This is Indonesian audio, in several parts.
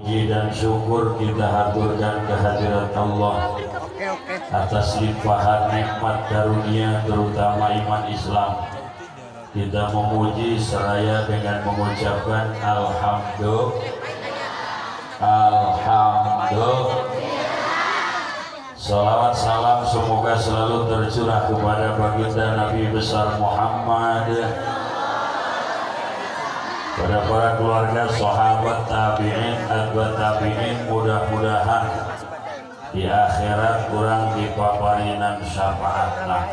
puji dan syukur kita haturkan kehadirat Allah atas limpahan nikmat karunia terutama iman Islam. Kita memuji seraya dengan mengucapkan alhamdulillah. Salawat salam semoga selalu tercurah kepada baginda Nabi besar Muhammad, pada para keluarga, sahabat, tabi'in, atba'ut tabi'in. Mudah-mudahan di akhirat kurang dipaparinan syafaatna,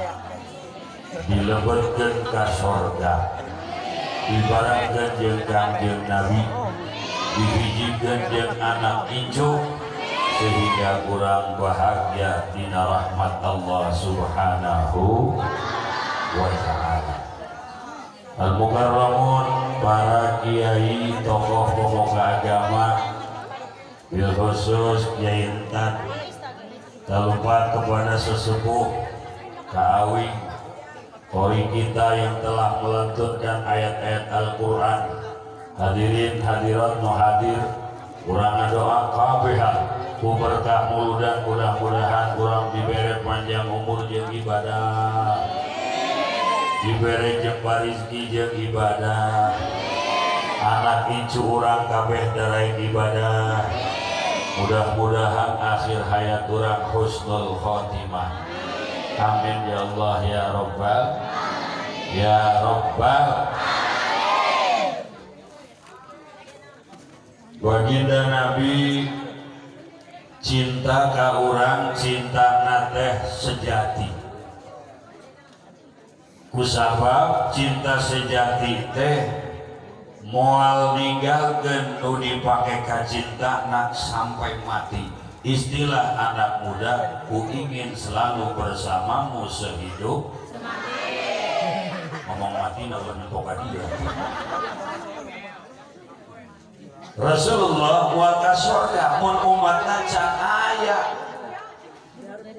dilebetkeun ka surga, ibaratkeun jeung Kangjeng Nabi, dihijikeun jeung anak incu, sehingga kurang bahagia dina rahmat Allah subhanahu wa ta'ala. Al-Mukarramun, para kiai, tokoh pemuka agama, bil khusus Kiai Intan, tak lupa kepada sesepuh Ka'awing, kori kita yang telah melantunkan ayat-ayat Al-Quran. Hadirin hadirat no hadir, kurang doa kabehan ku berkah mulu dan mudah-mudahan kurang diberi panjang umur jeung ibadah, diberi jeung rizki jeung ibadah, anak incu urang kabeh darain ibadah. Mudah-mudahan akhir hayat urang husnul khotimah. Amin ya Allah ya Rabbal ya Rabbal. Baginda Nabi cinta ka urang, cinta nateh sejati. Kusabab cinta sejati teh moal ninggalkeun nu dipake ka cinta nak sampai mati. Istilah anak muda, ku ingin selalu bersamamu sehidup semati. Ngomong mati na bener poka dia. Rasulullah wa kasorga mun umatna can aya.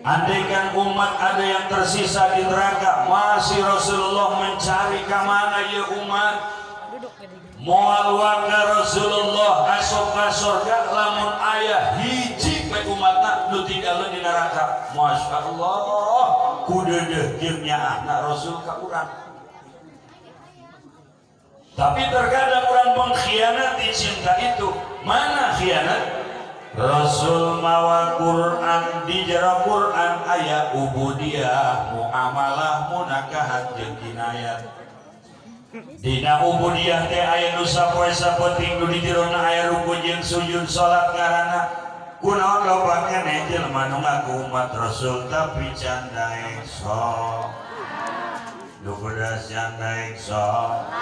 Andaikan umat ada yang tersisa di neraka, masih Rasulullah mencari kemana ya umat. Moal waka Rasulullah asok ka surga lamun aya hiji bae umatna nu tinggalin di neraka. Masya Allah, kudeudeuh jeung nyaahna Rasul ka urang. Tapi terkadang orang mengkhianati cinta itu. Mana khianat? Rasul mawa Quran, di jero Quran aya ubudiyah, muamalah, munakahat jeung kinayat. Dina ubudiyah teh aya nu sapoe sapenting nu di jerona aya ruku jeung sujud salat ngaranna. Kunaon loba keneh jelema nu ngaku umat Rasul tapi can daek sok. Nu bedas can daek sok.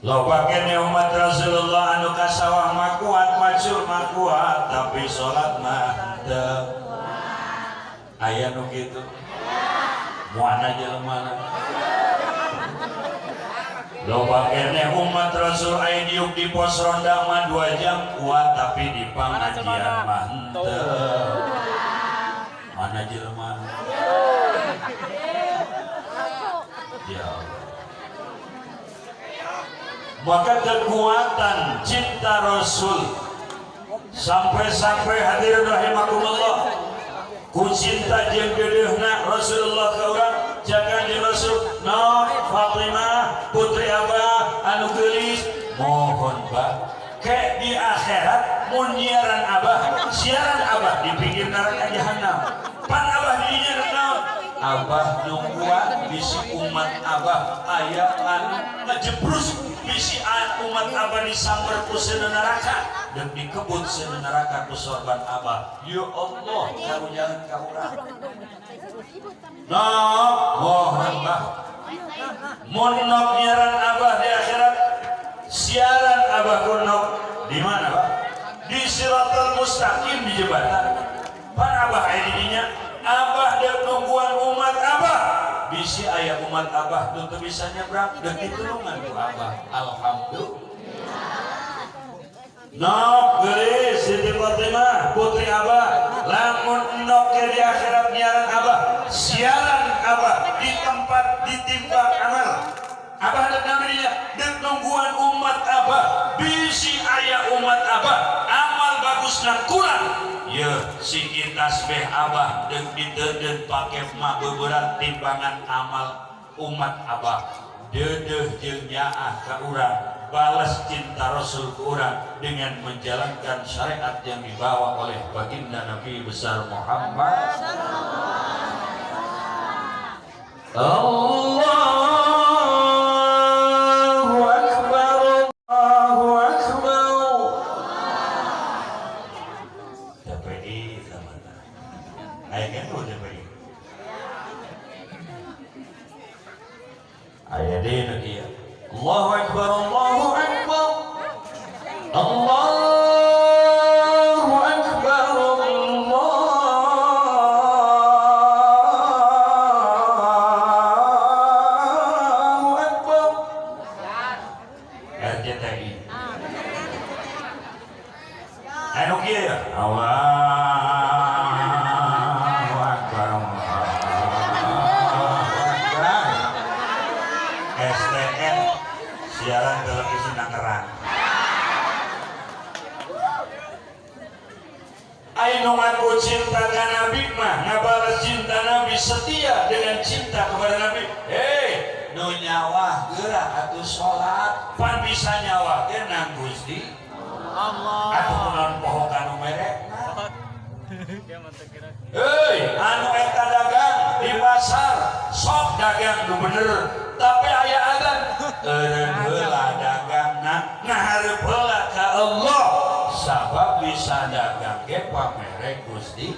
Loba keneh umat Rasulullah anu ka sawah mah kuat, macul mah kuat, tapi salat mah teu kuat. Aya nu kitu? Moana jelema. Loba keneh umat Rasul aya diuk di pos ronda mah 2 jam kuat, tapi di pengajian mah teu. Mana jelema? Ya Allah. Maka kekuatan cinta Rasul sampai-sampai hadir rahimakumullah ku cinta jeung deudeuhna Rasulullah ka urang jaga di Rasul no Fatimah putri Abah anu geulis mohon Pak ke di akhirat mun nyiaran Abah siaran Abah di pinggir neraka jahanam pan Abah di dinya naon Abah nungguan bisi umat Abah aya anu ngajebrus bisi umat Abah disambar ku seuneu neraka dan dikebut seuneu neraka ku sorban Abah. Ya Allah karunyaan ka urang. Mohon Bah. Mun nok nyiaran Abah di akhirat, siaran Abah ku nok di mana Bah? Di Siratal Mustaqim di jembatan. Pan Abah aya di dinya, Abah dan nungguan umat Abah. Bisi aya umat Abah nu teu bisa nyebrang dan ditulungan ku Abah. Alhamdulillah. Nok geulis Siti Fatimah putri Abah lamun nok di akhirat nyiaran Abah siaran Abah di tempat ditimbang amal Abah dan namanya dan nungguan umat Abah bisi aya umat Abah harusna kurang ya siki tasbih abah deuk diteudeun pake mah beberat timbangan amal umat abah deudeuh jeung nyaah ka urang balas cinta Rasul ke urang dengan menjalankan syariat yang dibawa oleh baginda Nabi besar Muhammad Allahu Akbar Allahu Akbar DPI sama aya kan DPI aya deuna kieu Allahu Akbar Allahu Akbar Allahu Akbar Allahu Akbar RCTI anu kieu ya Allahu Akbar STN siaran televisi Tangerang Ainu ngaku cinta ke Nabi mah ngabalas cinta Nabi setia dengan cinta kepada Nabi nu nyawa gerak atuh sholat pan bisa nyawa ge nang Gusti Allah atuh kunaon poho kanu merekna anu eta dagang di pasar sok dagang nu bener tapi aya adzan eureun heula dagangna ngahareup heula ka Allah sabab bisa dagang ge pamere Gusti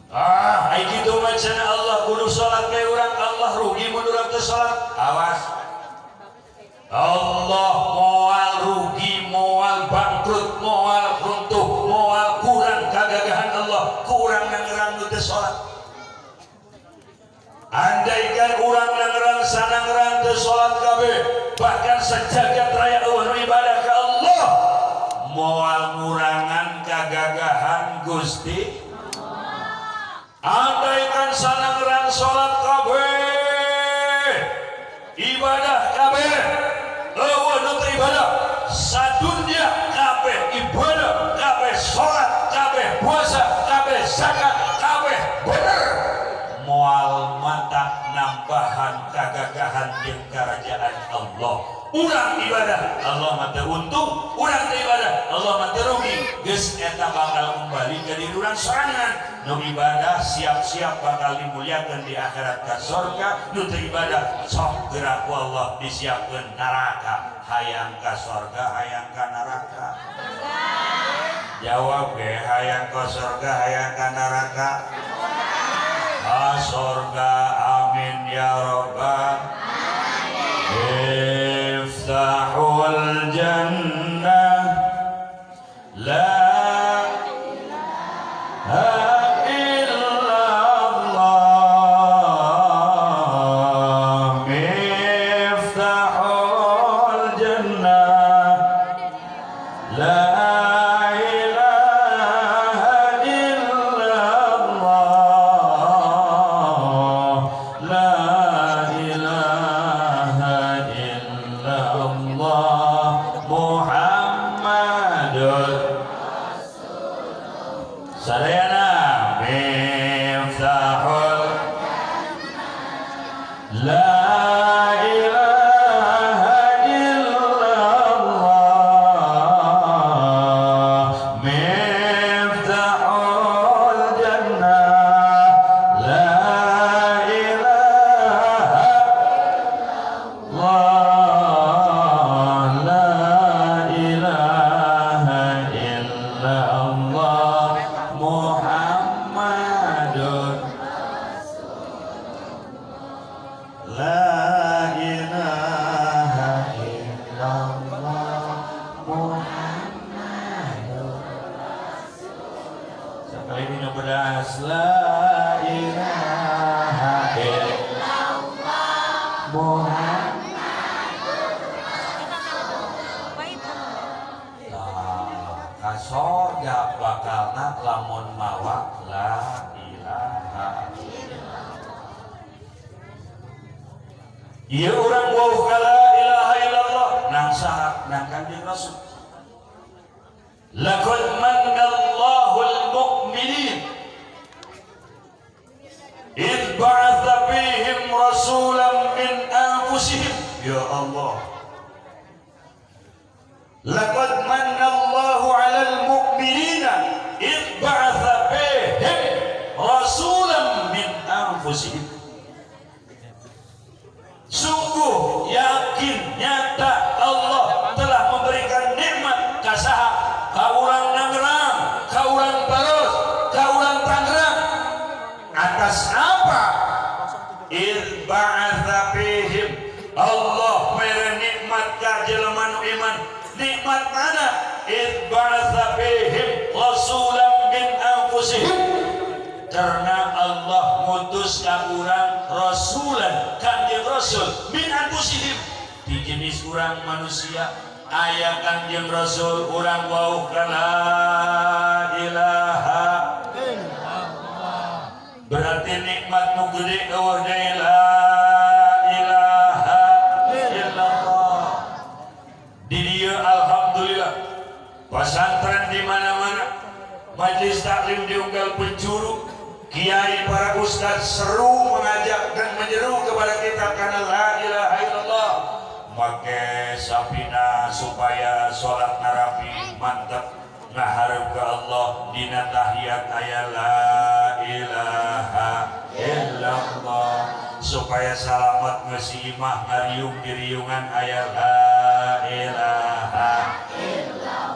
ai kitu macana Allah kudu salat ke urang Allah rugi mun urang teu salat awas Allah moal rugi moal bangkrut moal runtuh moal kurang kagagahan Allah kurang nangerang nu teu salat andaikan urang nangerang sanangerang teu salat kabeh bahkan sejagat raya eueuh ibadah ka Allah moal ngurangan kagagahan Gusti andaikan sanangerang salat kabeh ibadah kabeh eueuh nu teu ibadah sadunya kabeh ibadah kabeh salat kabeh puasa kabeh zakat kabeh bener moal mata nambahan kagagahan jeung kerajaan Allah urang ibadah Allah mah teu untung urang teu ibadah Allah mah teu rugi geus eta bakal kembali ka diri urang sorangan nu ibadah siap-siap bakal dimuliakeun di akhirat ka surga nu teu ibadah sok gerak ku Allah disiapkeun neraka hayang ka surga hayang ka neraka jawab ge hayang ka surga hayang ka neraka surga amin ya rabbal iftahul jannah la ilaha illallah miftahul jannah la sorga bakalna lamun mawa la ilaha illallah. Ieu urang wauh ka la ilaha illallah nang saha nang Kanjeng Rasul. laqad manallahu al-mu'minin idh ba'atha fihim rasulan min anfusihim. Ya Allah, laqad manallahu 'alal mu'minina idh ba'atha fihim rasulan min anfusihim. Sungguh yakin nyata Allah telah memberikan nikmat kasaha ka urang Nangerang, ka urang Baros, ka urang Tangerang. Atas apa? Idh ba'atha fihim, Allah mere nikmat ka jelema nu iman. Nikmat mana? Idh ba'atha fihim rasulan min anfusihim. Karena Allah mutus ka urang rasulan, kanjeng rasul min anfusihim, di jenis urang manusia aya kanjeng rasul urang wau la ilaha illallah. Berarti nikmat nu gede eueuh deui la ilaha illallah. Di dieu alhamdulillah pesantren di mana-mana, majelis taklim diunggal penjuru, kiai para ustaz seru mengajak dan menyeru kepada kita karena la ilaha illallah. Make sapina supaya sholat narapi mantap ngaharep ke Allah dina tahiyat aya la ilaha illallah, supaya salamat ngesiimah ngariung diriungan aya la ilaha illallah.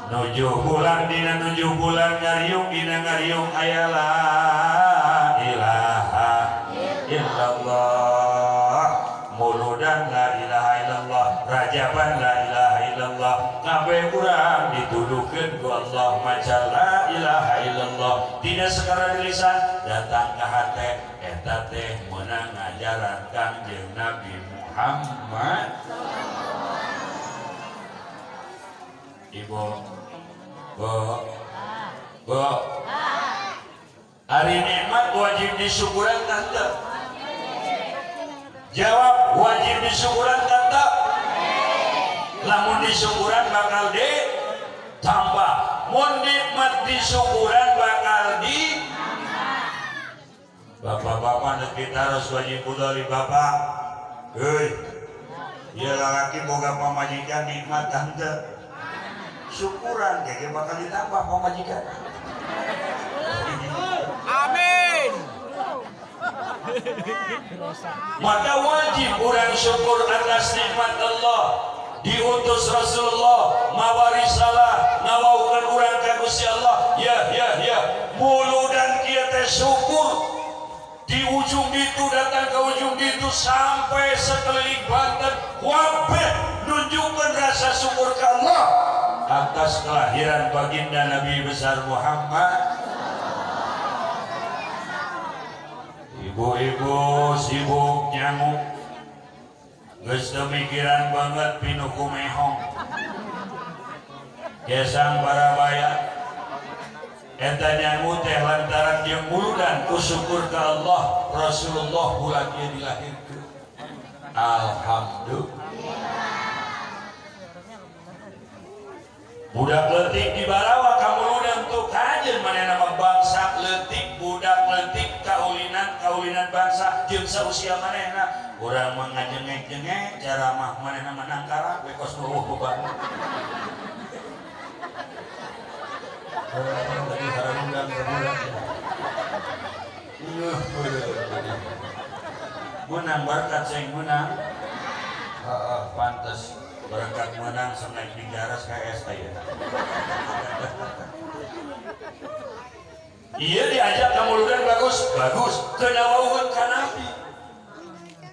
Nujuh bulan dina nujuh bulan ngariung dina ngariung aya la ilaha illallah. Muludan la ilaha illallah, rajaban la ilaha illallah, kabeh urang dituduhkeun ku Allah maca la ilaha illallah. Dina sekara lisan datang ka hate eta teh meunang ngajaran Kangjeng Nabi Muhammad. Ibu Bu, hari nikmat wajib disyukuran tante. Jawab, wajib disyukuran tante. Lamun disyukuran bakal ditambah, mun nikmat disyukuran bakal di. Bapak-bapak kita harus wajib budali bapak. Hei, dia laki boga pamajikan nikmat tante. Syukuran kayak bakal ditambah pamajikan. Amin. Maka wajib orang syukur atas nikmat Allah. Diutus Rasulullah mawari salah ngawaukeun urang ka Gusti Allah. Ya mulu dan kieu teh syukur. Di ujung itu datang ke ujung itu sampai sekeliling Banten wabeh nunjukkan rasa syukur ke Allah atas kelahiran baginda Nabi besar Muhammad. Ibu-ibu sibuk nyamuk, geus mikiran banget pinu kumehong, gesang barabaya. Eta nyamuk teh lantaran dia muludan kusyukur ke Allah Rasulullah bulan dia dilahirkan. Alhamdulillah. Budak letik di barawa kamuludan tuh kajen mana nama bangsa letik, budak letik kaulinan bangsa jeung sausia manehna urang mangajengek-jengek cara mah manehna menangkara bekos nuwuh beban. Tadi harundang sebulan. Menang berkat sing menang. Pantes berangkat menang seneng di garas KS aya. Iya diajak kamuludan bagus. Kena wauheun ka Nabi.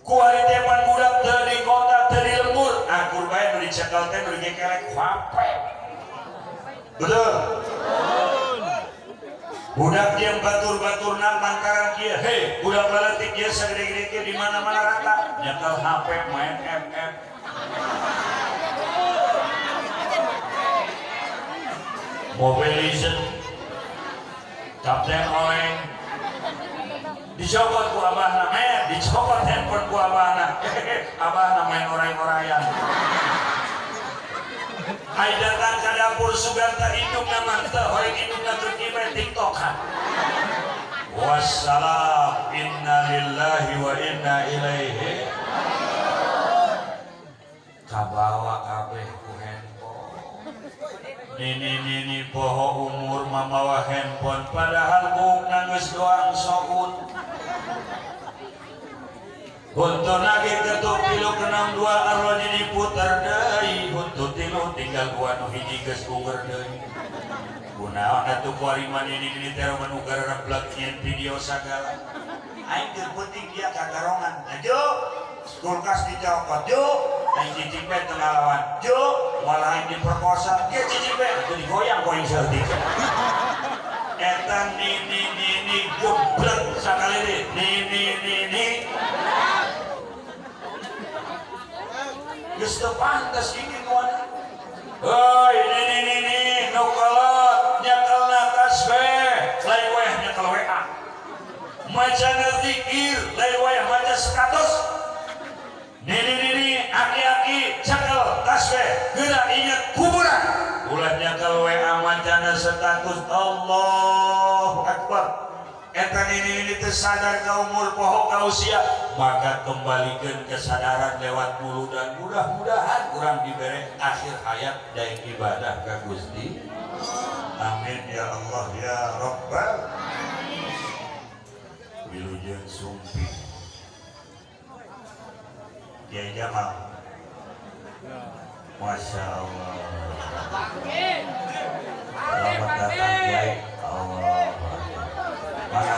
Ku ari tepan budak teu di kota teu di lembur, akur bae nu dicekal teh nu digekelek hape. Betul. Budak yang batur-batur nang lantaran kieu, hei budak leutik kieu sagede-gede kieu di mana-mana rata, nyekel HP main MM. Mobile Legends, Kapten Oleng, dicopot ku abahna, dicopot handphone ku abahna, abahna main orang-orangan. Ai datang ke dapur sugan tak indung nama teu hoyong indungna keur kieu tiktokan. Wassalam, inna lillahi wa inna ilaihi. Kabawa kabeh ku handphone. Nini poho umur mamawa handphone padahal bukan geus doang soun. Untuk nage ketuk kilo kenang dua arwah diputer deui. Untuk tilu tinggal dua nu hiji geus unger deui. Kunaon atuh kuariman ini teh manugar replek nyen video sagala. Aing teu penting dia kagarongan. Ajo kulkas dicopot jo. Aing cicing teh teu ngalawan. Jo malah aing diperkosa. Ge cicing teh atuh digoyang poing seurtik. Eta nini geblek sakali deui. Nini geus teu pantes ini kuana. Heuy nini nu kolot nyakelna tasbih lain wayah nyakel WA. Maca zikir lain wayah maca status. Nini aki-aki nyakel tasbih geura inget kuburan. Ulah nyakel WA macana status Allahu Akbar. Eta nini teu sadar ka umur poho ka usia, maka kembalikan kesadaran lewat mulu dan mudah-mudahan kurang diberi akhir hayat dan ibadah ka Gusti. Amin ya Allah ya Rabbal. Wilujeng sumpi. Kiai Jamal. Masya Allah. Selamat datang Kiai. Allah. Mana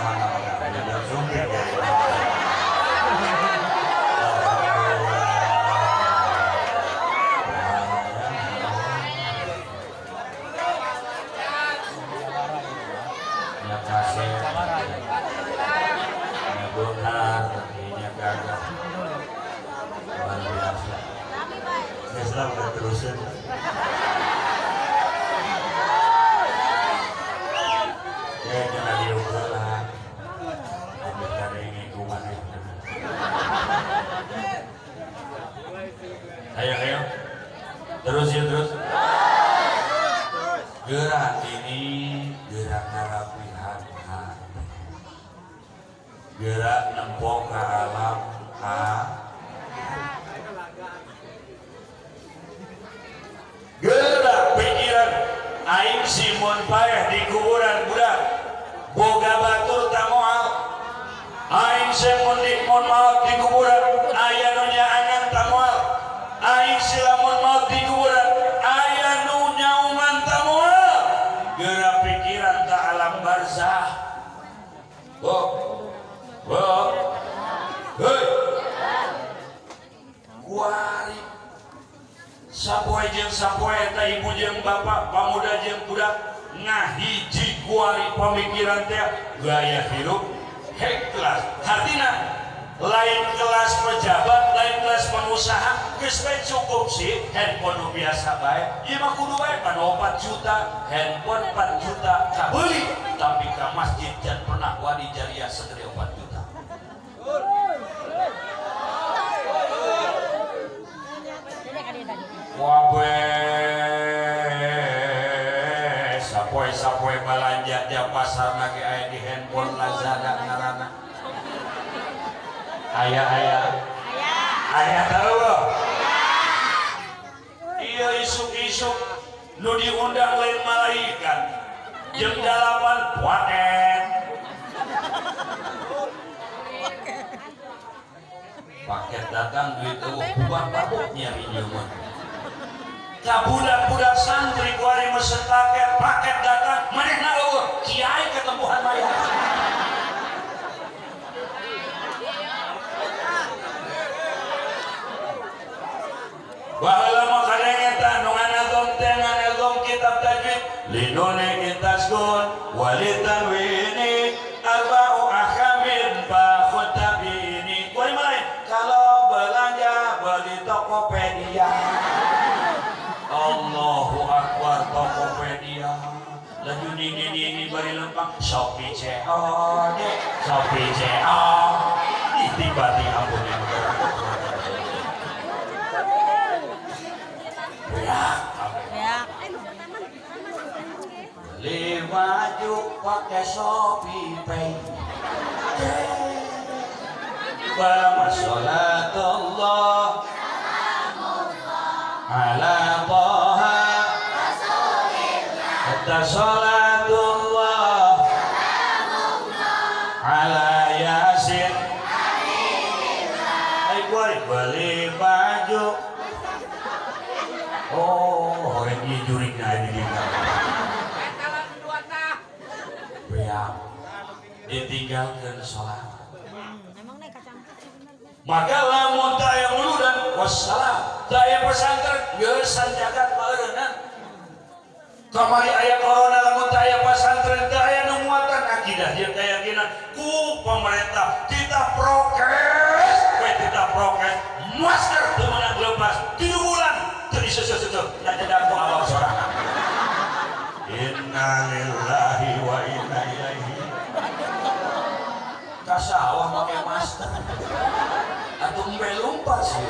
wilujeng sumpi Kiai. Benar, ini gagah luar biasa. Islam udah terusin. Ya kena diukur lah. Ambil dari ini kuman itu. Ayo, terus ya terus. Gerak ini gerak ngarapihan hati. Gerak nempok ke alam gerak pikiran aing Simon payah di kuburan budak boga batur tamoal aing Simon di mon maut di kuburan aya nu nyaangan tamoal aing silamun maut di kuburan aya nu nyauman tamoal gerak pikiran ke alam barzah. Hei, kuari sapoe jeung sapoe eta ibu jeung bapak, pamuda jeung budak ngahiji kuari pamikiran teh gaya hirup ikhlas. Hartina lain kelas pejabat, lain kelas pengusaha, geus bae cukup sih handphone nu biasa bae. Ieu mah kudu bae pan 4 juta, handphone 4 juta kabeli, tapi ka masjid jan pernah wadi jariah segede 4 juta. Wabe sapoe balanja di pasar lagi aya di handphone Lazada ngaranna. Aya tahu. Iya isuk-isuk nu diundang lain malaikat. Jam 8 waen. Paket datang duit bukan babuknya minum. Budak-budak santri kuari mesen paket datang manehna eueuh kiai ketempuhan maya. Baheula mah kadang eta nu nganalgom teh nganalgom kitab tajwid linune intaskun walitanwini arba'u ahkamin fa khutabini. Kuari mah kalau belanja beli Tokopedia. Allahu Akbar Tokopedia. Laju ini bari lempang Shopee COD. Tiba-tiba ampun yang ya. baju pakai Shopee Pay. Barama sholatullah ala Toha hatta sholatullah ala Yasin. Ayo beli baju. Oh, orang ini juriknya ini kita. Beak, ditinggalkan sholat. Maka lamun daya muludan wassalam daya pesantren gesan jagat baeureunna. Kamari aya corona lamun daya pesantren daya nu muatan akidah jeung keyakinan ku pemerintah kita prokes, kita prokes masker teu meunang lepas 3 bulan teu diseuseut-seuseut nya cedak ku Allah sorangan. Inna lillahi wa inna ilaihi. Kasawah make masker. Atuh lumpat sih.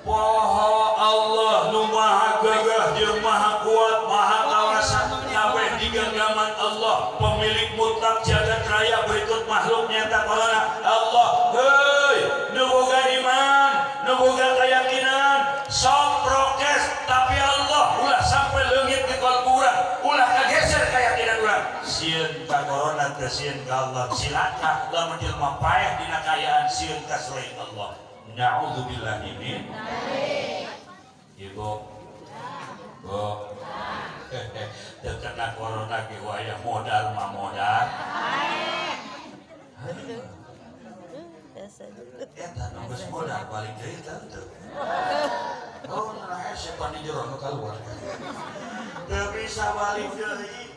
Poho Allah nu maha gagah jeung maha kuat maha kawasan kabeh di genggaman Allah pemilik mutlak jagat raya berikut makhluk nyata corona Allah. Heuy nu boga iman nu boga keyakinan sok prokes tapi Allah ulah sampai leungit di kalburan ulah kageser keyakinan urang sieun ka corona teh sieun ka Allah cilaka lamun jelema paeh dina kayaan sieun ka selain Allah. Na'udzubillah min Ibu Bu terkena corona ge wayah modal mah modal eta nu geus modal balik deui teh oh nah siapa di jero nu kaluar teu bisa balik deui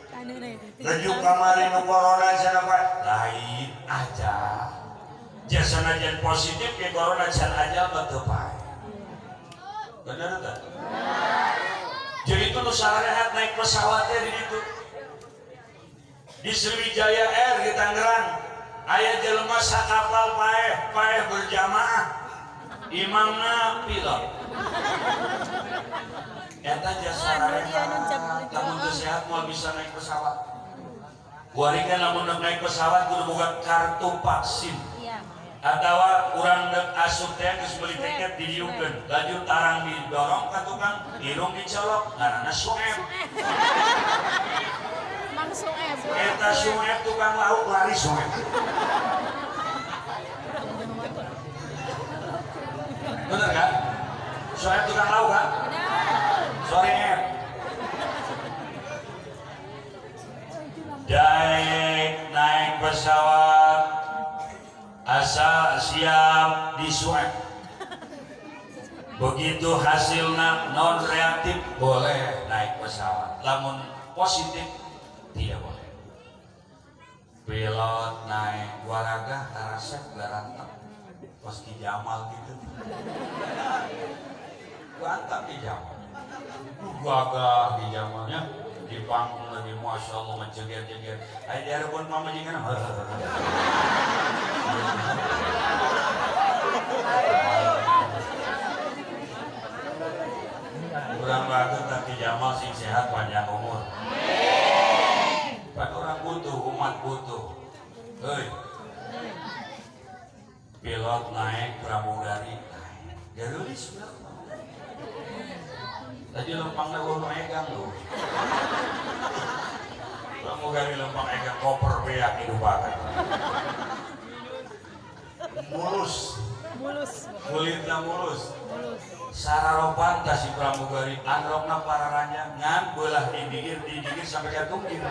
Lejuk kamari nu corona cenah lain aja. Jasana jan positif ke corona can aja betul pae. Bener tak? Jadi itu nu sarehat naik pesawatnya di situ. Di Sriwijaya Air di Tangerang, aya jelema sakapal paeh berjamaah. Imamna pilot. Eta jasa sarehat. Lamun teu sehat moal bisa naik pesawat. Kuaringan lamun naik pesawat kudu boga kartu vaksin. Atawa kurang dek asup teh geus beli tiket didieukeun laju tarang didorong ka tukang irung dicolok ngaranna Sueb. Mang Sueb. Eta Sueb tukang lauk lari Sueb. Bener kan? Sueb tukang lauk kan? Sorry Ep. Naik pesawat asal siap disuap. Begitu hasilnya non reaktif boleh naik pesawat. Lamun positif tidak boleh. Pilot naik waraga tarasep garantak pas Ki Jamal gitu. Gantap Ki Jamal. Gagah Ki Jamalnya di panggung lagi masya Allah menjeger-jeger. Ayo diharapkan mama jangan. Kurang bagus tapi Jamal sing sehat panjang umur. Pan orang butuh, umat butuh. Hei, pilot naik pramugari. Garulis berapa? Tadi lempangnya gua megang loh. Pramugari lempang megang koper beak hidupakan. Mulus. Kulitnya mulus. Sararopan si pramugari androkna pararanya ngan belah didikir sampai katungkin.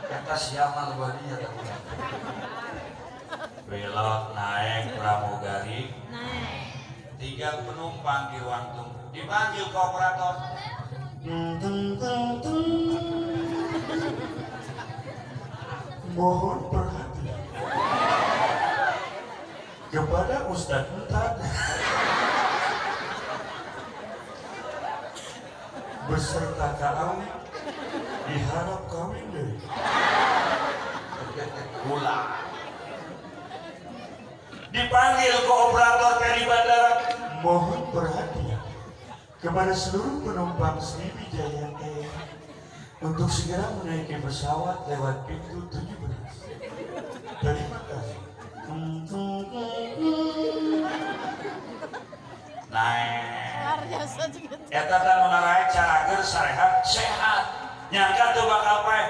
Kata siapa lebihnya tapi. Pilot naik pramugari. Tiga penumpang di ruang tunggu. Dipanggil ke operator. Mohon perhatian kepada Ustadz Entan beserta kawin diharap kawin deh. Ulang. Dipanggil ke operator dari bandara. Mohon perhatian kepada seluruh penumpang Sriwijaya Air untuk segera menaiki pesawat lewat pintu 17. Terima kasih. Naik. Eta teh menaraik carageun sarehat sehat. Nyangka tuh bakal paeh.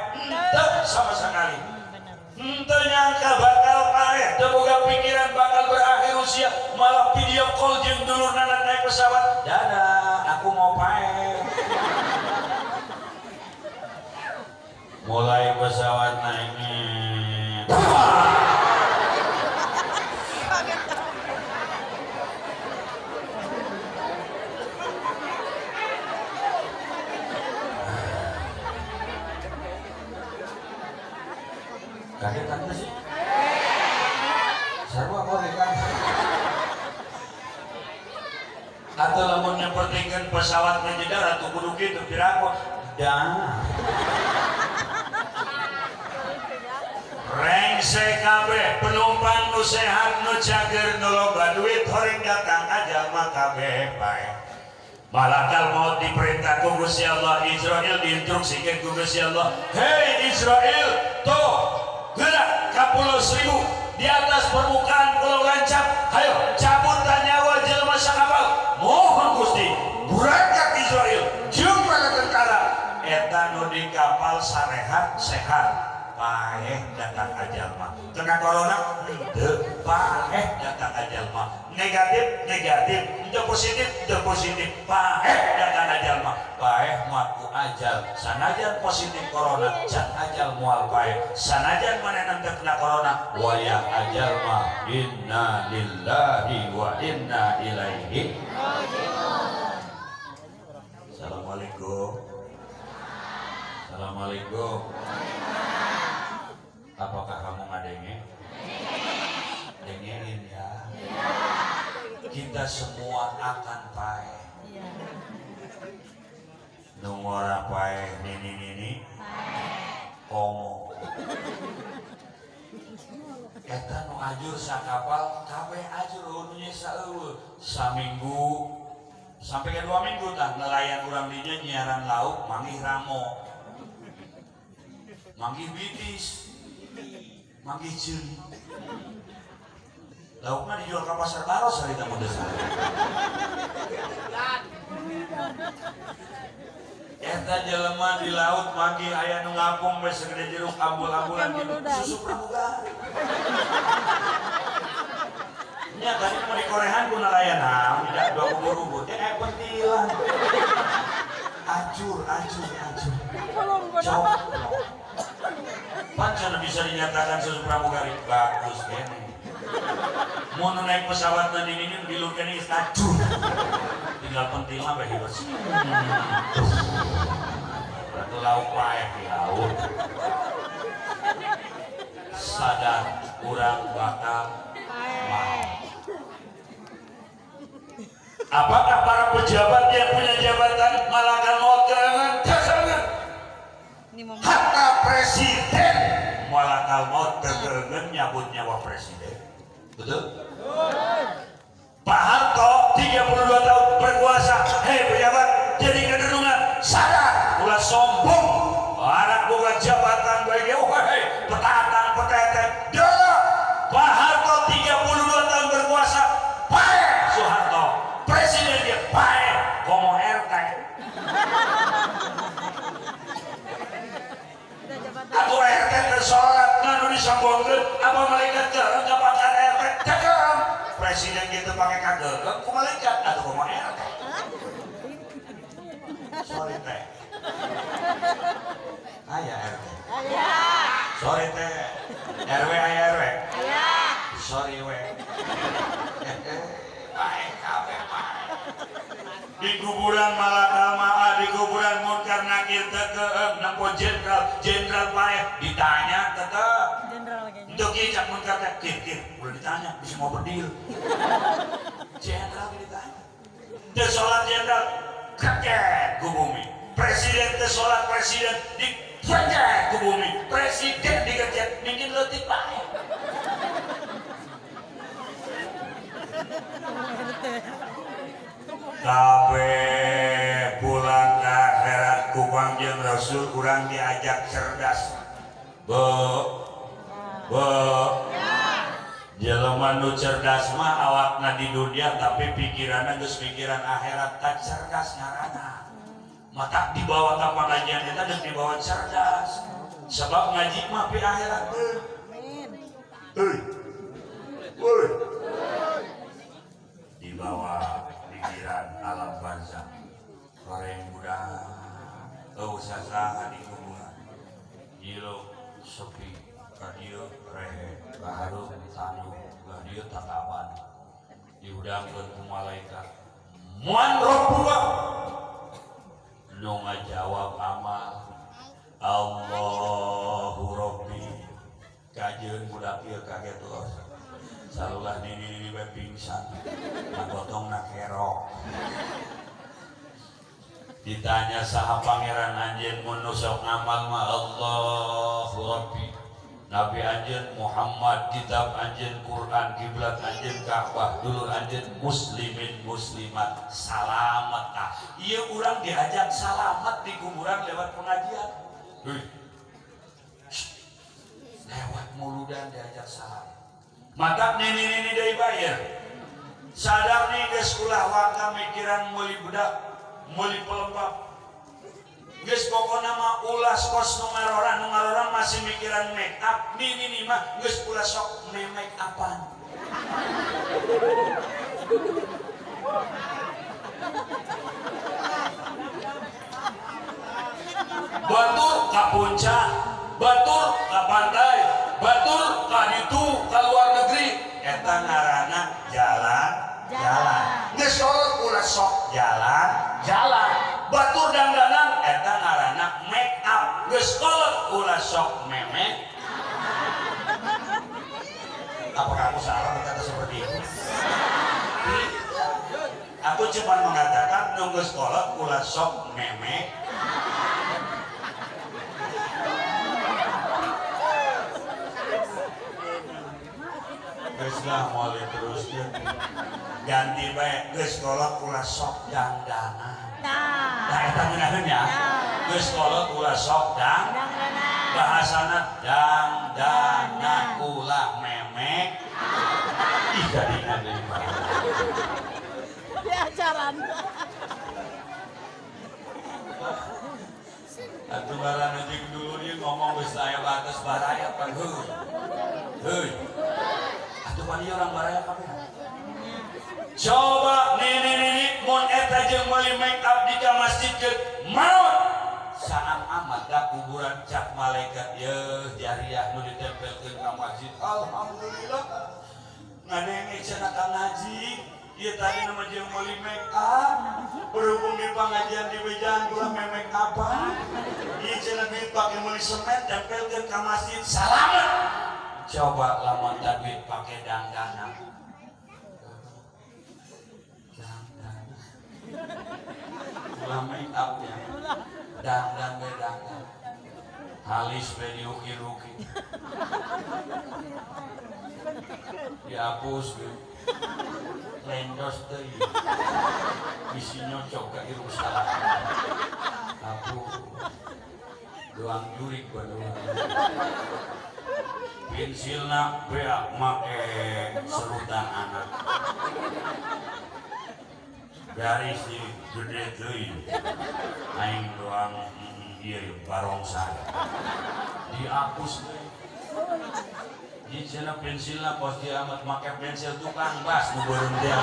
Teu sama sekali. Teu nyangka bakal paeh, teu boga pikiran bakal berakhir usia, malah video call jeung dulurna naik pesawat. Dadah, aku mau paeh. Mulai pesawat naiknya. Kaget tante sih. Sarua kok kan. Atau lamun nyempertikeun pesawat ke jedar atuh kudu kitu piraku. Dah. Rengsek kabeh penumpang nu sehat nu cager nu loba duit horeng datang aja mah kabeh bae. Malakal maut diperintah ku Gusti Allah, Israel diinstruksikan ku Gusti Allah. Hei Israel, tuh gerak ke Pulau Seribu di atas permukaan Pulau Lancap. Hayo cabut nyawa jelema sakapal. Mohon Gusti, berangkat Israel jeung para tentara eta nu di kapal sarehat sehat. Paeh datang ajal mah. Kena corona teu paeh datang ajal mah. Negatif negatif, teu positif teu positif. Paeh datang ajal mah. Paeh mah ku ajal. Sanajan positif corona, can ajal moal paeh. Sanajan manehna teu kena corona, wayah ajal mah. Inna lillahi wa inna ilaihi raji'un. Assalamualaikum. Assalamualaikum. Apakah kamu ngadenge? Dengerin ya. Kita semua akan paeh. Nungora paeh nini komo. Eta nu ajur sakapal kabeh ajur ununya saeueuh. Saminggu sampai ke 2 minggu tah nelayan urang dinya nyiaran lauk manggih ramo. Manggih bitis. Manggih jeung lauknya dijual ke pasar Baros hari tamu desa. Eta jelema di laut manggih aya nu ngapung bae segede jeruk ambul-ambulan gitu susu pramugari. Nya tadi mau dikorehan ku nelayan tidak 20.000 teh pentilan. Acur. Cok. Pancen bisa dinyatakan susu pramugari bagus kene. Mau naik pesawat nanti ini dilurkan ini acur. Tinggal pentil mah bae bos. Ratu lauk paeh di laut. Sadar urang bakal mau. Apakah para pejabat yang punya jabatan malakal maut kerangan? Hatta presiden malakal maut kerangan nyabut nyawa presiden. Betul? Pak Harto 32 tahun berkuasa. Hei pejabat jadi kedenungan sadar ulah sombong anak boga jabatan baik hei petatang petetek dulu Pak Harto 32 tahun berkuasa paeh Soeharto presiden dia paeh komo RT atau RT tersolat nganu disombongkeun apa malaikat jalan kapakan RT cakep presiden gitu pakai kagegem ku malaikat atau komo RT sorry teh aya RT sorry teh RW aya RW sorry we baik kabeh baik di kuburan malakal ma'a di kuburan munkar nakir tetep nampo jenderal paeh ditanya tetep untuk cak munkar teh kir udah ditanya bisa mau berdil jenderal ditanya teu sholat jenderal kaget ku bumi presiden teu sholat presiden dikejet ku bumi presiden dikejet mungkin leutik paeh kabeh sawang jeung Rasul kurang diajak cerdas. Jelema nu cerdas mah awakna di dunia tapi pikiranna geus pikiran akhirat, tak cerdas ngaranna. Mata dibawa ka pengajian eta deuk dibawa cerdas. Sebab ngaji mah pi akhirat teh. Woi. Dibawa pikiran alam barzakh. Goreng budak. Usah saha di kuburan. Jilo sepi radio rehe baru tanu radio tatapan diudangkeun ku malaikat muan robbuka nu ngajawab amal Allahu Rabbi kajeun budak ieu kaget los salulah nini bae pingsan magotongna kerok ditanya saha pangeran anjeun mun nu sok ngamal mah Allahu Rabbi Nabi anjeun Muhammad, kitab anjeun Quran, kiblat anjeun Ka'bah, dulur anjeun muslimin muslimat, salamet tah. Ieu urang diajak salamet di kuburan lewat pengajian. Lewat muludan diajak salamet. Mata nini deui bayar. Sadar nih geus ulah waka mikiran meuli budak, meuli pelembab. Geus pokona mah ulas kos nu ngaroran masih mikiran make up ini mah geus ulah sok make upan. Batur ka puncak, batur ka pantai, batur ka ditu ka luar negeri eta ngaranna jalan. Geus ulah sok jalan. Batur dandanan eta ngaranna make up geus kolot ulah sok memek. Apakah aku salah berkata seperti itu? Aku cuma mengatakan nu geus kolot ulah sok memek. Geus lah mulai terus ganti bae geus kolot ulah sok dandanan. Nah, eta ngeunaheun ya. Geus kolot ulah sok bahasana dangdanan ulah memek. Ih gadingan deui mah. Di acaran. Atuh ngaranna jeung dulu dia ngomong geus aya batas baraya pan heuh. Atuh pan ieu orang baraya kabeh. Coba nini mun eta jeung meuli make up di ka masjid ke maut saang amat da kuburan cak malaikat yeuh jariah nu ditempelkeun ka masjid alhamdulillah ngadenge cenah ka ngaji ieu tadi nama jeung meuli make up berhubung di pengajian di bejan ulah make upan ieu cenah duit pake meuli semen tempelkeun ka masjid salamet coba lamun da duit pake dangdanan ulah make upnya dandan halis be diuki-uki dihapus be lendos deui bisi nyocok ka irung salah aku doang jurik badoang pensilna beak make serutan anak garis di gede deui aing doang ieu barongsai dihapus deui ieu cenah pensilna pos dia amat make pensil tukang bas nu beureum teh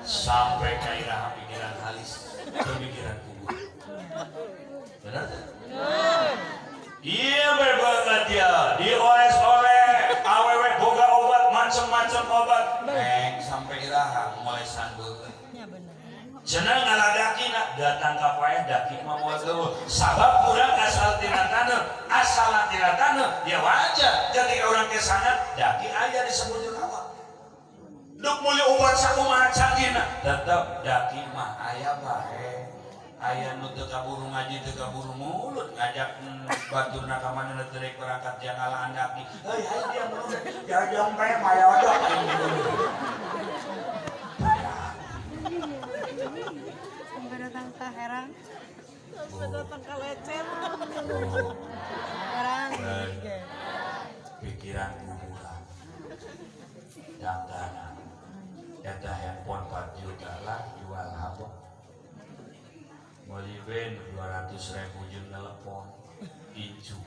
sampai ka iraha pikiran halis pemikiran kubur benar teh iya berbanget ya dioles-oles awewe boga obat macem-macem obat neng sampai iraha mulai sandeukeun cenah ngaladakina datang ka paeh daki mah moal geueuh sabab urang asal tina taneuh ya wajar ketika urang ke sana daki aya disebut awak duk meuli obat sakumaha canggihna tetep daki mah aya bae aya nu teu kaburu ngaji teu kaburu mulut ngajak baturna ka manehna teu rek berangkat jangalaan daki heuy hayu dia mulut jajang bae mayodok Sampai datang ke Herang. Sampai datang ke lecet. Herang. Pikiran kuburan yang dana eta handphone 4 juta lah jual apa Moliben 200.000 jeung telepon icu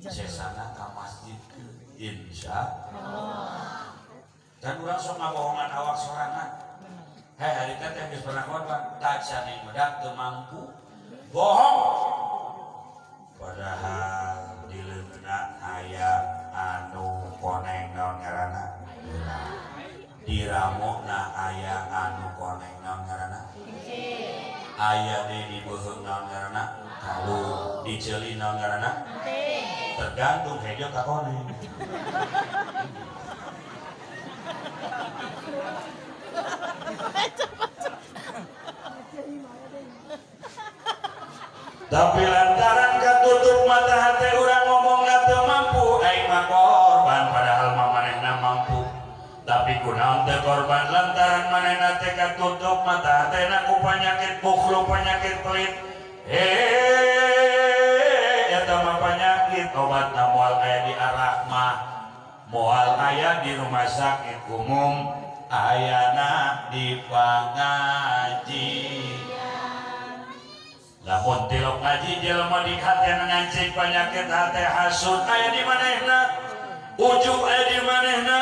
sesana ka masjid insya Allah dan urang sok ngabohongan awak sorangan hari teh geus pernah korban tak sani medak teu mampu bohong padahal di leungeuna aya anu koneng naon ngaranna di ramona aya anu koneng naon ngaranna aya di beuheung naon ngaranna kalung di ceuli naon ngaranna tergantung hejo ka koneng tapi lantaran katutup mata hati urang ngomong teu mampu aing mah korban padahal mah manehna mampu tapi kunaon teh korban lantaran manehna teh katutup mata hatena ku panyakit bukhlu penyakit pelit eta mah penyakit obatna moal aya di arah mah moal aya di rumah sakit umum ayana di pangaji lamun tilok ngaji jelema di hatena ngancing penyakit hate hasud aya di manehna ujub aya di manehna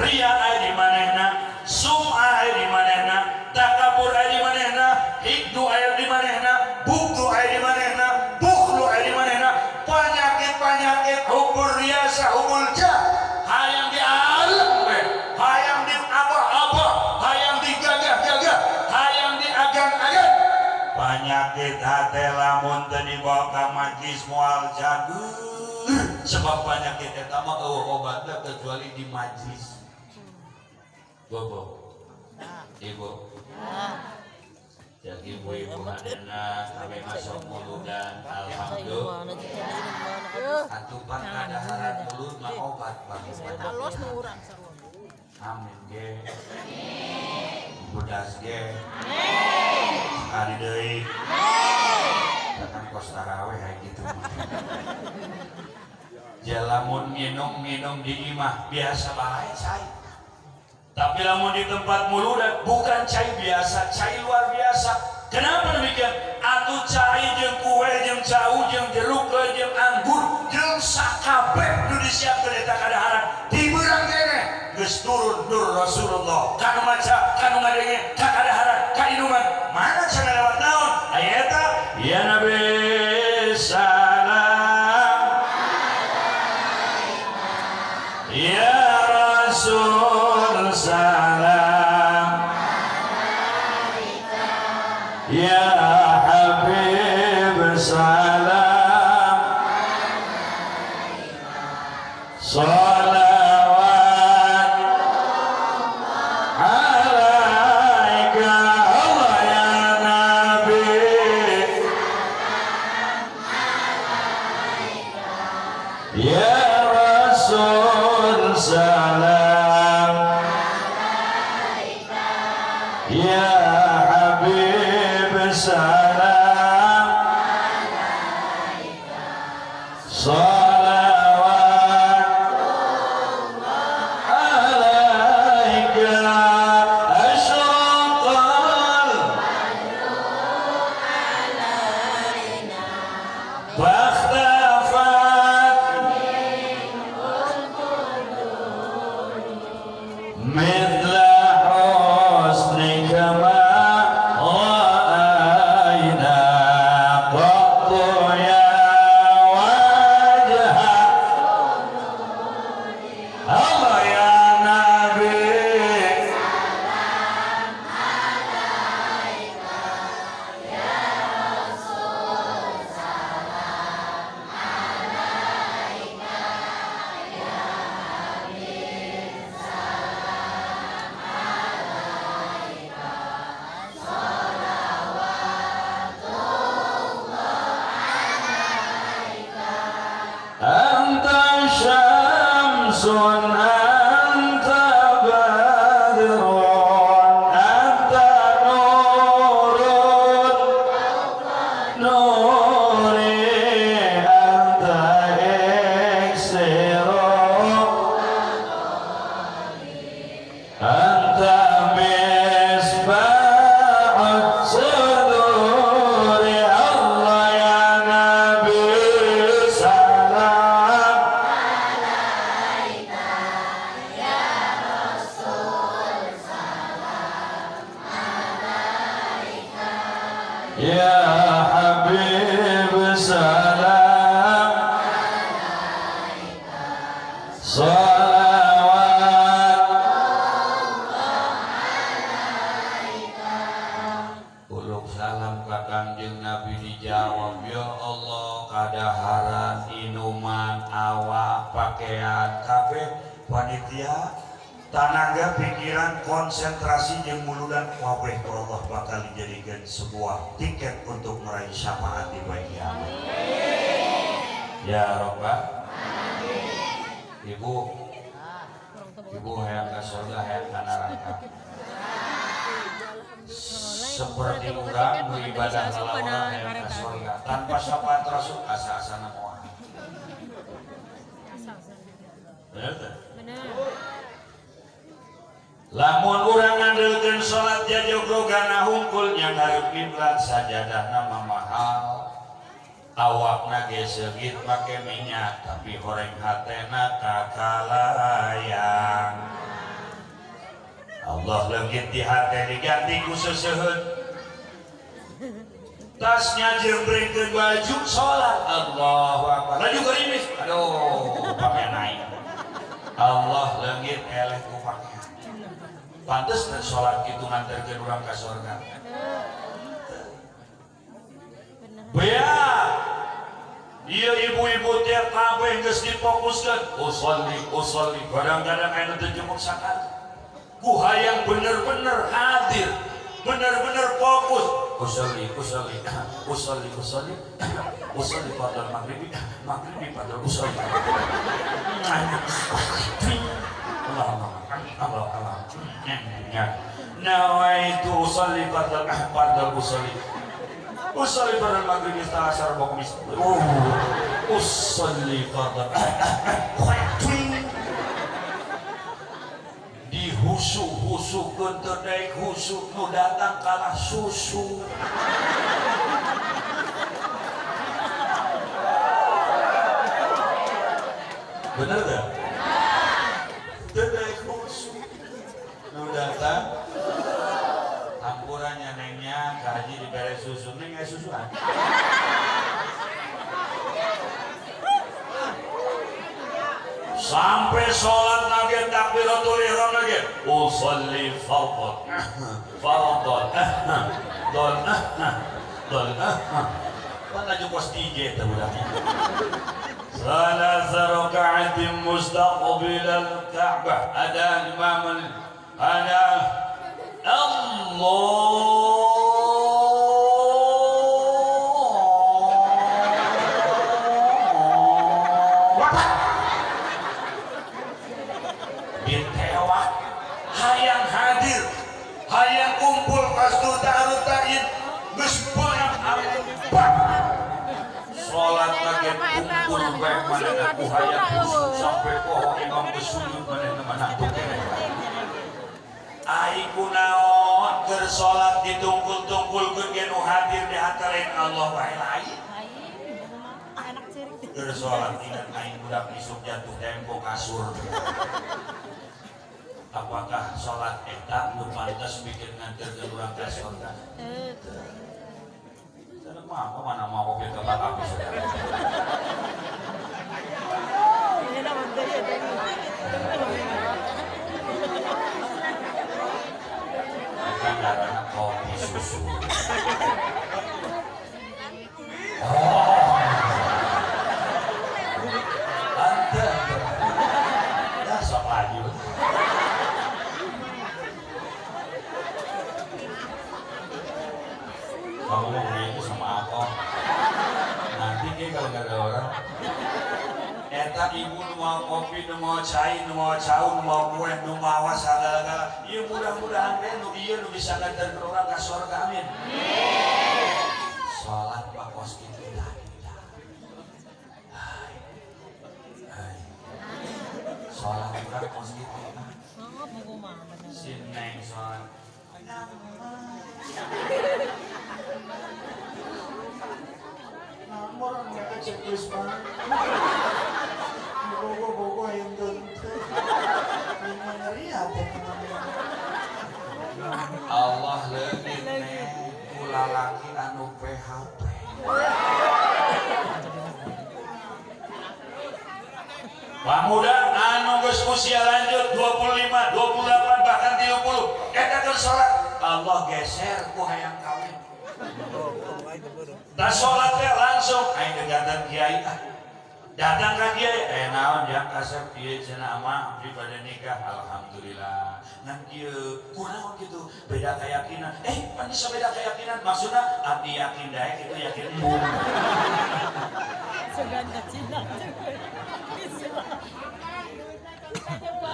ria aya di manehna sum'ah aya di manehna takabur aya di manehna hikdu aya di manehna bukdu aya di manehna bukhlu aya di manehna penyakit-penyakit hubur riasa hubul jah hayang dialem hayang di abah-abah hayang digagah-gagah hayang diagan-agan penyakit hati lamun teu dibawa ka majlis moal jagur sebab penyakit eta mah eueuh obatna kecuali di majlis. Bobo. Ibu. Jadi ibu-ibu hadana kami masuk muludan alhamdulillah. Atupan kadaharan mulut mah obat Bang. Alos nu urang sarua. Amin ge. Budas ge. Amin. Ari deui. Amin. Kan kos tarawih kayak gitu. Jalamun minum di imah biasa bae cai. Tapi lamun di tempat muludan bukan cai biasa, cai luar biasa. Kenapa demikian? Atuh cai jeung kue jeung cau jeung jeruk jeung anggur jeung sakabeh nu disiapkeun eta kadaharan di beurang keneh geus turun nur Rasulullah kanu maca kanu ngadenge ka kadaharan ka inuman mana cenah lewat naon aya eta ya nabi salam ya rasul salam ya habib salam salawat alaika Allah ya nabi ya rasul salam ya habib salam salawat alaika asyraqal fakhtafat mithla husnika ma Ya Habib salam uluk salam ka Kangjeng Nabi dijawab, ya Allah kadaharan inuman awak pakaian kabeh panitia tanaga pikiran konsentrasi jeung muludan kabeh Allah bakal dijadikan sebuah tiket untuk meraih syafaat di bagi Allah. Ya Rabbah. Ibu hayang ka surga hayang ka neraka. Seperti urang beribadah lalawan hayang ka surga tanpa syafaat Rasul asa-asana moal. Bener teh? Lamun urang ngandelkeun salat jajogrogana hungkulnya ngarep kiblat sajadahna mahal awakna ge seugit make minyak tapi horeng hatena kakalayang. Allah leungit di hate diganti ku seseuheut tasnya jembrengkeun baju salat Allahu akbar laju gerimis aduh pakaian naik Allah leungit eleh ku pakaian pantes dan sholat itu nganterkeun urang ka surga. Bea, dia ibu-ibu tiap kabeh geus difokuskeun. Usolli, kadang-kadang aya teu jemuk sakali. Ku hayang bener-bener hadir, bener-bener fokus. Usolli pada maghribi pada usolli. Allah. Nawaitu usolli pada usolli pada maghrib asar bokomis. Usolli pada dihusuk-husuk teu daek husuk nu datang kalah susu. Bener gak? Tedai khusyuk nu datang hampurannya nengnya kaji dibere susu neng aya susuan sampai sholat nage takbiratul ihram nage usolli fardhon mana juga pos DJ teh budaknya ثلاث ركعات مستقبل الكعبة أداء الإمام أداء ditewak hayang hadir hayang kumpul kasdu ta'arud ta'id geus beunang sholat kaget kumpul baik manehna ku hayang kusuk sampai pohon imam kesujud manehna manatu kene ai kunaon keur sholat ditungkul-tungkulkeun ge nu hadir di hatareun Allah wae lain keur sholat ingat aing budak isuk jatuh tempo kasur apakah sholat eta nu pantes bikin nganterkeun urang ka surga mana mau kopi tempat api saudara. Akan darah kopi susu. Ante, dah sok lagi. Kamu mau begitu sama apa? Nanti kalau nggak ada orang, eta ibu nu mau kopi, nu mau cai, nu mau cau, nu mau kue, nu mau awas segala-gala. Iya mudah-mudahan deh, nu iya nu bisa nganter orang ke surga, amin. Sholat pakos itu sholat orang kos itu. Sineng sholat. Nomor mereka ceklis banget. Bogo yang tentu. Allah leungit lalaki anu PHP. Pemuda anu geus usia lanjut 25, 28 bahkan 30 eta keur salat Allah geser ku hayang kawin. Da salat teh langsung aing degadan kiai datang ka kiai naon ya kasep kieu cenah mah abdi bade nikah alhamdulillah ngan kieu kunaon kitu beda keyakinan pan bisa beda keyakinan maksudna abdi yakin daek itu yakin mu Seganda Cina.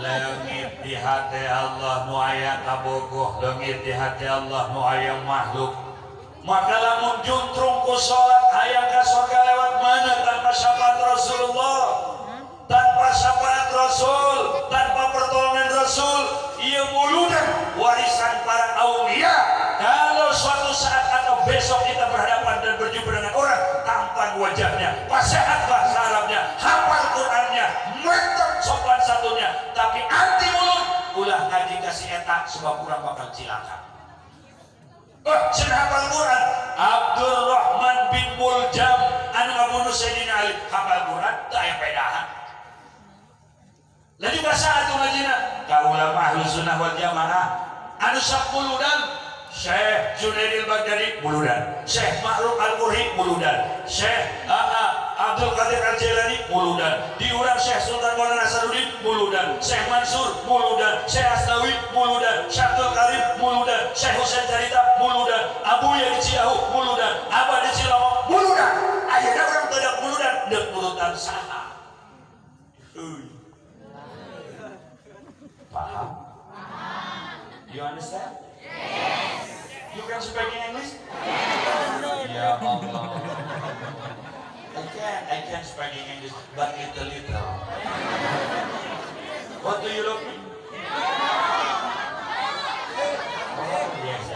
Leungit di hati Allah nu aya kabogoh, leungit di hati Allah nu aya makhluk. Maka lamun juntrung ku salat hayang ka surga lewat mana tanpa syafaat Rasulullah, tanpa syafaat Rasul, tanpa pertolongan Rasul, ieu muludan warisan para aulia. Kalau suatu saat atau besok kita berhadapan dan berjumpa dengan orang tampan wajahnya, fasihat bahasa Arabnya, hafal Qur'annya, mantap sopan satunya, tapi anti mulut, ulah ngaji kasih eta sebab kurang bakal cilaka. Cenah hafal Quran Abdurrahman bin Muljam anu ngabunuh Sayyidina Ali hafal Quran teu aya pedahan. Lah juga saat ngajina ka ulama Ahlus Sunnah wal Jamaah anu sapuludan Syekh Junaidil Baghdadi muludan, Syekh Ma'ruf Al-Qurhi muludan, Syekh Abdul Qadir Al-Jailani muludan, diurang Syekh Sultan Maulana Nasaruddin muludan, Syekh Mansur muludan, Syekh Asnawi muludan, Syekh Abdul Karim muludan, Syekh Husain Carita muludan, Abu Ya di Ciahu muludan, Abah di Cilawang muludan. Ayeuna urang teu dak muludan, deuk muludan saha? Paham? You understand? You can speak English? Ya Allah. I can speak English, but little. What do you look me? Oh, yes.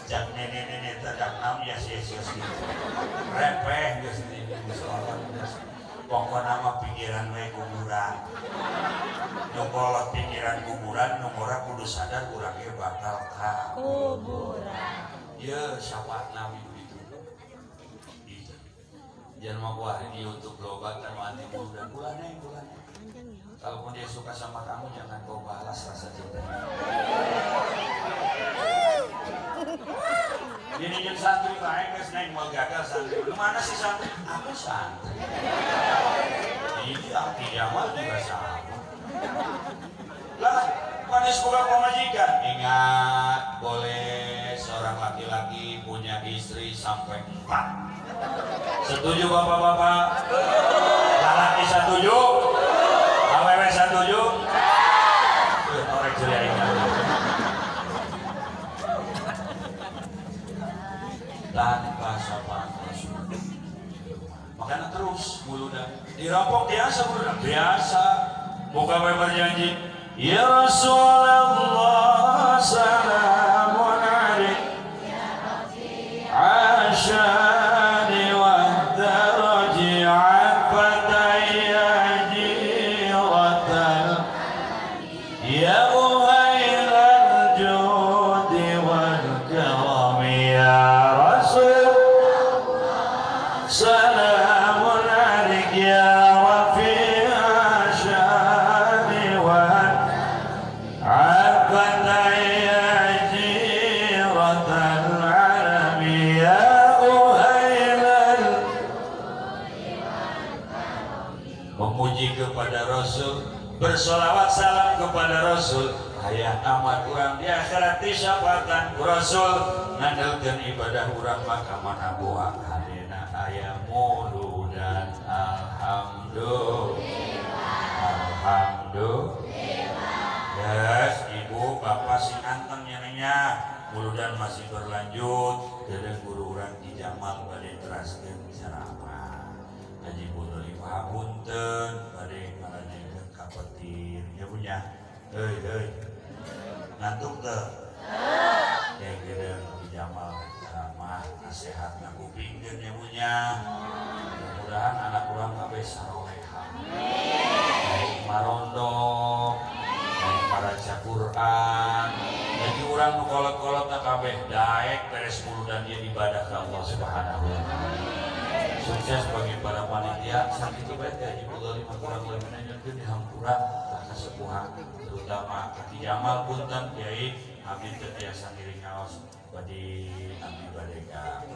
Jak nenek terdak nam yes. Repeh geus disoalkan. Pokona mah pikiran we kuburan. Nu kolot pikiran kuburan, nu ora kudu sadar urang ge bakal ka kuburan. Ye syafaat Nabi itu. Jangan mau buat di YouTube loba kan mati bulan. Kalaupun dia suka sama kamu jangan kau balas rasa cinta. Ini jeung santri bae geus naik mau gagal santri. Lu mana sih santri? Aku santri. Iya, kiamat juga sama. Lah, manis boga pamajikan. Ingat, boleh seorang laki-laki punya istri sampai 4. Setuju bapak-bapak? Lalaki setuju? Awewe setuju? Orek ceria ingat. Tanpa syafaat Rasul. Makanya terus muludan dirampok biasa muludan biasa. Muka berjanji, ya Rasulullah salamun alaik asyani wa daraji afataya jiratal ya uhailal judi wal karami ya Rasul salamun alaik ya kepada Rasul, bersolawat salam kepada Rasul, hayang amat urang di akhirat disyafaatan Rasul, ngandelkeun ibadah urang maka mana buah hadena aya muludan alhamdulillah. Yes, ibu bapak sing anteng nyanyinya muludan masih berlanjut, deuleu guru urang di Jamal bade teraskeun ceramah. Haji Budoli pahapunten bade ngaranjeunkeun ka petir ya punya. Heuy ngantuk teu? Ya gedeung di Jamal ceramah nasihat ngakupingkeun ya punya. Mudah-mudahan anak urang kabeh saroleha. Baik marondok, baik paraca Quran. Jadi urang nu kolot-kolot sakabeh daek beres mulu dan dia ibadah ke Allah Subhanahu wa taala. Sukses bagi para panitia sakitu bae teh Haji Abdul kurang lebih nanyakeun di hampura ka kasepuhan terutama Kaki Jamal punten Kiai abdi teu tiasa ngiring ngaos badi abdi badega.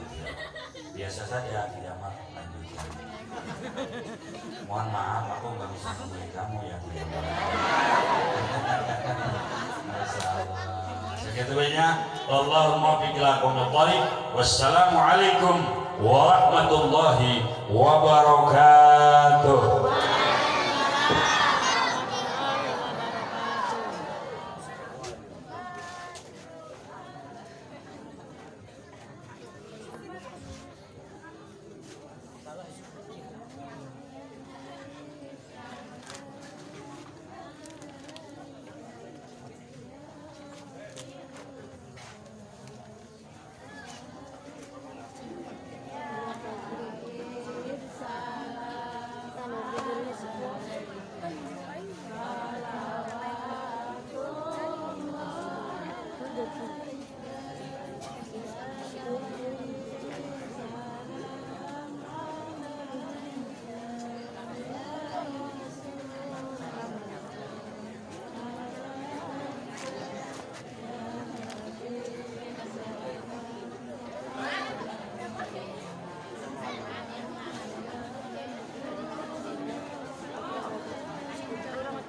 Biasa saja Ki Jamal lanjutkan. Mohon maaf aku nggak bisa menemui kamu ya Ki Jamal. Masyaallah. Segitu banyak. Allahumma biqilaqumul thariq. Wassalamualaikum warahmatullahi wabarakatuh.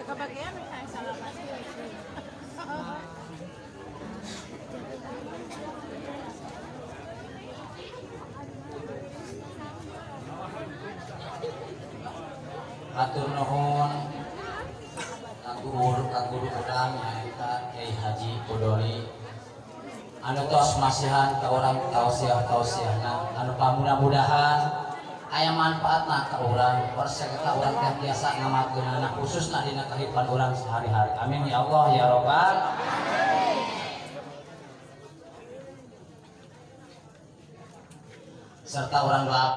Kebagian saya salaman. Atur nuhun kaguru urang nyaeta Kyai Haji Kodoli anu tos masihan ka urang tausiahna anu pamudah-mudahan aya manfaatna ka urang persek ka urang teh biasa ngamatkeunana khususna dina kehidupan urang sehari-hari. Amin ya Allah ya Rabbal serta urang doa